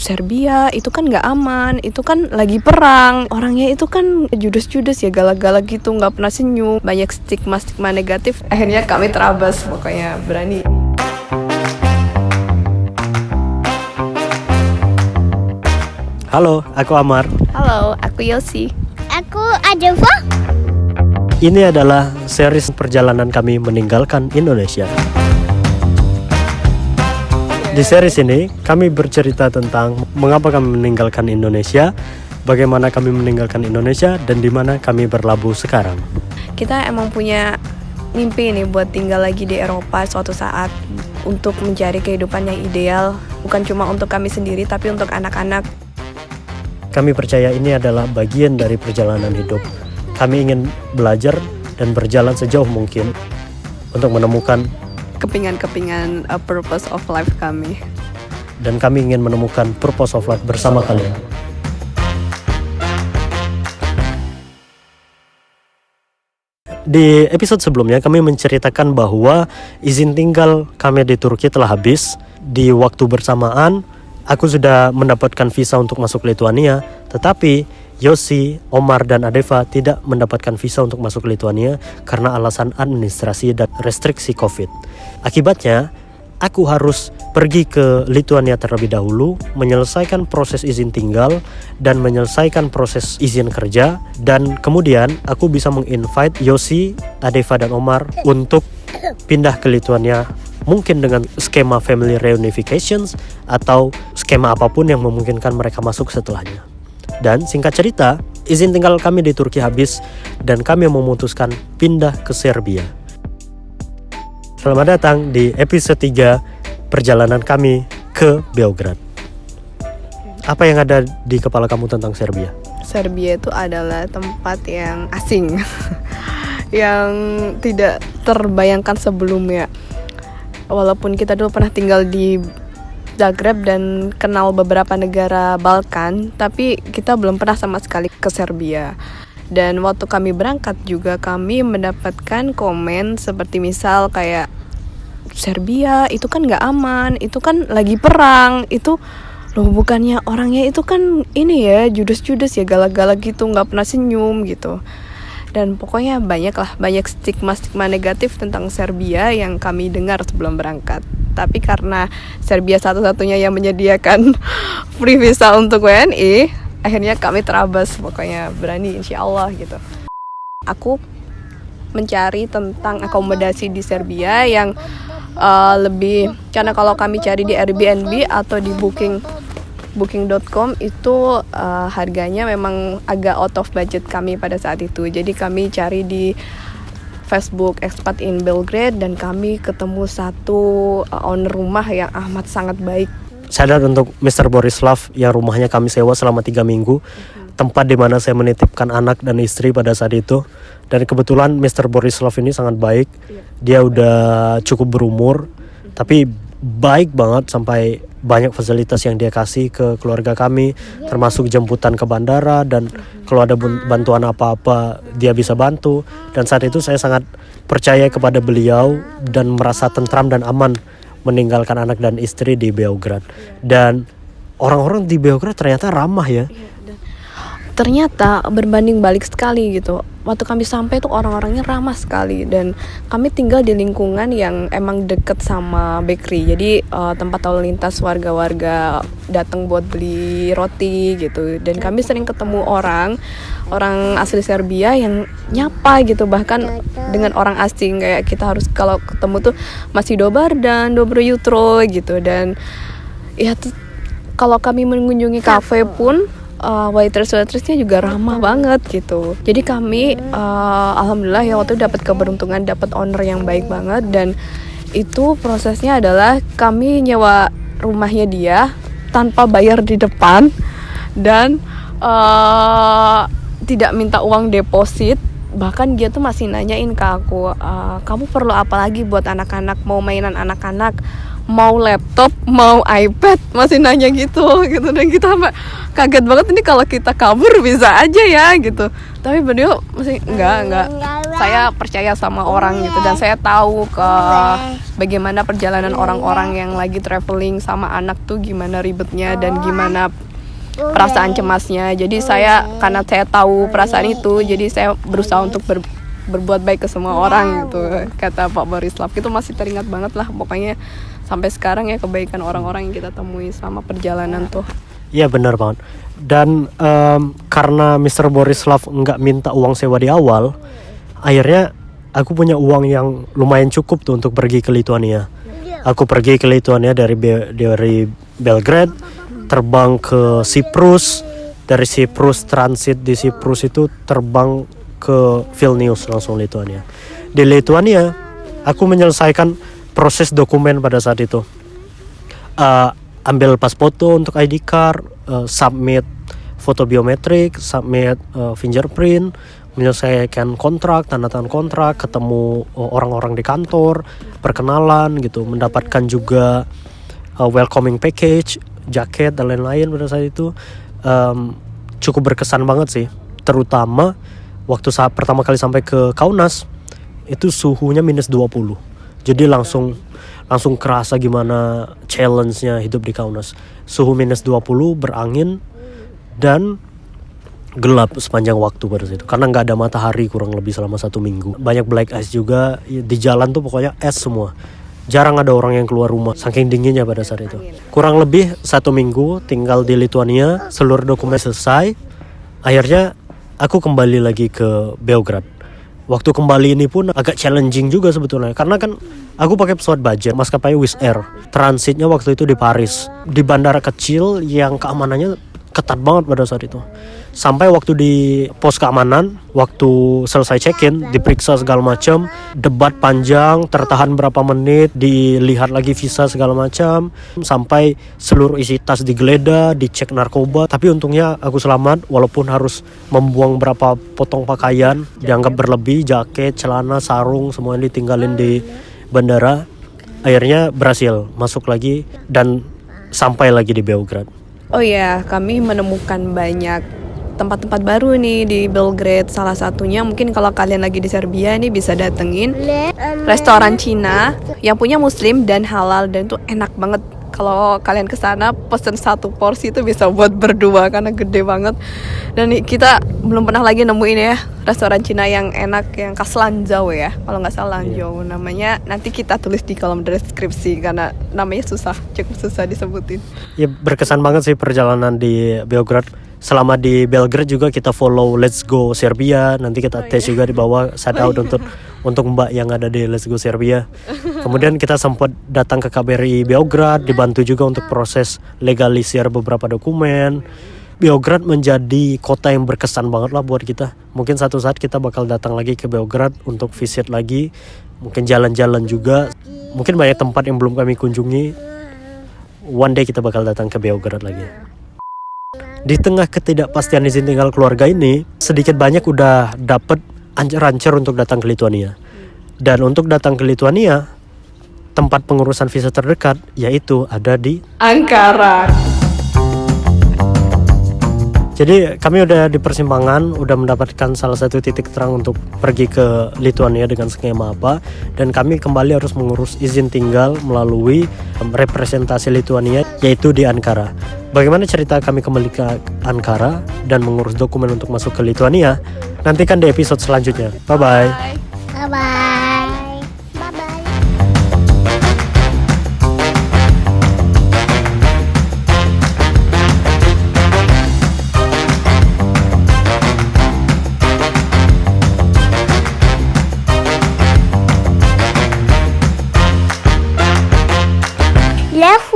Serbia itu kan nggak aman, itu kan lagi perang, orangnya itu kan judes-judes ya, galak-galak gitu, nggak pernah senyum, banyak stigma negatif. Akhirnya kami terabas, pokoknya berani. Halo, aku Amar. Halo, aku Yosi. Aku Adeva. Ini adalah series perjalanan kami meninggalkan Indonesia. Di series ini, kami bercerita tentang mengapa kami meninggalkan Indonesia, bagaimana kami meninggalkan Indonesia, dan di mana kami berlabuh sekarang. Kita emang punya mimpi nih buat tinggal lagi di Eropa suatu saat, untuk mencari kehidupan yang ideal, bukan cuma untuk kami sendiri, tapi untuk anak-anak. Kami percaya ini adalah bagian dari perjalanan hidup. Kami ingin belajar dan berjalan sejauh mungkin untuk menemukan Kepingan-kepingan purpose of life kami. dan kami ingin menemukan purpose of life bersama kalian. Di episode sebelumnya kami menceritakan bahwa izin tinggal kami di Turki telah habis. Di waktu bersamaan aku sudah mendapatkan visa untuk masuk Lithuania, tetapi Yosi, Omar, dan Adeva tidak mendapatkan visa untuk masuk Lithuania karena alasan administrasi dan restriksi COVID. Akibatnya, aku harus pergi ke Lithuania terlebih dahulu, menyelesaikan proses izin tinggal dan menyelesaikan proses izin kerja, dan kemudian aku bisa menginvite Yosi, Adeva, dan Omar untuk pindah ke Lithuania, mungkin dengan skema family reunifications atau skema apapun yang memungkinkan mereka masuk setelahnya. Dan singkat cerita, izin tinggal kami di Turki habis dan kami memutuskan pindah ke Serbia. Selamat datang di episode 3 perjalanan kami ke Beograd. Apa yang ada di kepala kamu tentang Serbia? Serbia itu adalah tempat yang asing, yang tidak terbayangkan sebelumnya. Walaupun kita dulu pernah tinggal di Zagreb dan kenal beberapa negara Balkan, tapi kita belum pernah sama sekali ke Serbia. Dan waktu kami berangkat juga kami mendapatkan komen seperti misal kayak, Serbia itu kan nggak aman, itu kan lagi perang, itu loh bukannya orangnya itu kan ini ya judes-judes ya, galak-galak gitu, nggak pernah senyum gitu. Dan pokoknya banyak stigma negatif tentang Serbia yang kami dengar sebelum berangkat. Tapi karena Serbia satu-satunya yang menyediakan free visa untuk WNI, akhirnya kami terabas, pokoknya berani insya Allah gitu. Aku mencari tentang akomodasi di Serbia yang lebih, karena kalau kami cari di Airbnb atau di booking.com itu harganya memang agak out of budget kami pada saat itu. Jadi kami cari di Facebook Expat in Belgrade dan kami ketemu satu owner rumah yang amat sangat baik. Sadar untuk Mr. Borislav yang rumahnya kami sewa selama 3 minggu, tempat di mana saya menitipkan anak dan istri pada saat itu. Dan kebetulan Mr. Borislav ini sangat baik. Dia udah cukup berumur, tapi baik banget sampai banyak fasilitas yang dia kasih ke keluarga kami, termasuk jemputan ke bandara, dan kalau ada bantuan apa-apa dia bisa bantu. Dan saat itu saya sangat percaya kepada beliau dan merasa tentram dan aman meninggalkan anak dan istri di Beograd. Dan orang-orang di Beograd ternyata ramah ya. Ternyata berbanding balik sekali gitu. Waktu kami sampai tuh orang-orangnya ramah sekali, dan kami tinggal di lingkungan yang emang deket sama bakery. Jadi tempat lalu lintas warga-warga datang buat beli roti gitu. Dan kami sering ketemu orang asli Serbia yang nyapa gitu, bahkan dengan orang asing kayak kita harus kalau ketemu tuh masih dobar dan dobro jutro gitu. Dan ya tuh, kalau kami mengunjungi kafe pun waitress-waitressnya juga ramah banget gitu. Jadi kami alhamdulillah ya waktu dapat keberuntungan dapat owner yang baik banget. Dan itu prosesnya adalah kami nyewa rumahnya dia tanpa bayar di depan dan tidak minta uang deposit. Bahkan dia tuh masih nanyain ke aku, kamu perlu apa lagi buat anak-anak, mau mainan anak-anak, mau laptop, mau iPad, masih nanya gitu. Dan kita sampai kaget banget, ini kalau kita kabur bisa aja ya gitu. Tapi beliau masih enggak saya percaya sama orang gitu, dan saya tahu bagaimana perjalanan orang-orang yang lagi traveling sama anak tuh gimana ribetnya dan gimana perasaan cemasnya. Jadi karena saya tahu perasaan itu, jadi saya berusaha untuk berbuat baik ke semua orang gitu, kata Pak Borislav. Itu masih teringat banget lah pokoknya sampai sekarang ya, kebaikan orang-orang yang kita temui selama perjalanan tuh. Iya benar banget. Dan karena Mr. Borislav nggak minta uang sewa di awal, akhirnya aku punya uang yang lumayan cukup tuh untuk pergi ke Lituania. Aku pergi ke Lituania dari Belgrade, terbang ke Siprus, dari Siprus transit di Siprus itu terbang ke Vilnius langsung Lituania. Di Lituania aku menyelesaikan proses dokumen pada saat itu. Ambil pas foto untuk ID card, submit foto biometrik, submit fingerprint, menyelesaikan kontrak, tanda tangan kontrak, ketemu orang-orang di kantor, perkenalan gitu, mendapatkan juga welcoming package, jaket dan lain-lain pada saat itu. Cukup berkesan banget sih, terutama waktu saat pertama kali sampai ke Kaunas itu suhunya minus 20. Jadi langsung kerasa gimana challenge-nya hidup di Kaunas. Suhu minus 20, berangin dan gelap sepanjang waktu pada situ karena nggak ada matahari kurang lebih selama 1 minggu. Banyak black ice juga di jalan tuh, pokoknya es semua. Jarang ada orang yang keluar rumah saking dinginnya pada saat itu. Kurang lebih 1 minggu tinggal di Lituania, seluruh dokumen selesai. Akhirnya aku kembali lagi ke Beograd. Waktu kembali ini pun agak challenging juga sebetulnya, karena kan aku pakai pesawat budget, maskapai Wizz Air. Transitnya waktu itu di Paris, di bandara kecil yang keamanannya ketat banget pada saat itu. Sampai waktu di pos keamanan, waktu selesai check-in, diperiksa segala macam, debat panjang, tertahan berapa menit, dilihat lagi visa segala macam, sampai seluruh isi tas digeledah, dicek narkoba. Tapi untungnya aku selamat, walaupun harus membuang berapa potong pakaian, dianggap berlebih, jaket, celana, sarung, semuanya ditinggalin di bandara. Akhirnya berhasil masuk lagi dan sampai lagi di Beograd. Oh ya, kami menemukan banyak tempat-tempat baru nih di Belgrade. Salah satunya mungkin kalau kalian lagi di Serbia nih bisa datengin restoran Cina yang punya muslim dan halal, dan itu enak banget. Kalau kalian kesana pesen 1 porsi itu bisa buat berdua karena gede banget. Dan kita belum pernah lagi nemuin ya restoran Cina yang enak, yang khas Lanzhou ya, kalau nggak salah Lanzhou namanya. Nanti kita tulis di kolom deskripsi karena namanya cukup susah disebutin. Ya berkesan banget sih perjalanan di Beograd. Selama di Belgrade juga kita follow Let's Go Serbia. Nanti kita tes juga di bawah, shout out untuk Mbak yang ada di Let's Go Serbia. Kemudian kita sempat datang ke KBRI Beograd, dibantu juga untuk proses legalisir beberapa dokumen. Beograd menjadi kota yang berkesan banget lah buat kita. Mungkin satu saat kita bakal datang lagi ke Beograd untuk visit lagi, mungkin jalan-jalan juga. Mungkin banyak tempat yang belum kami kunjungi. One day kita bakal datang ke Beograd lagi. Di tengah ketidakpastian izin tinggal keluarga ini, sedikit banyak udah dapet ancar-ancar untuk datang ke Lituania. Dan untuk datang ke Lituania, tempat pengurusan visa terdekat yaitu ada di Ankara. Jadi kami udah di persimpangan, udah mendapatkan salah satu titik terang untuk pergi ke Lituania dengan skema apa. Dan kami kembali harus mengurus izin tinggal melalui representasi Lituania, yaitu di Ankara. Bagaimana cerita kami kembali ke Ankara dan mengurus dokumen untuk masuk ke Lituania? Nantikan di episode selanjutnya. Bye-bye. Bye-bye. Left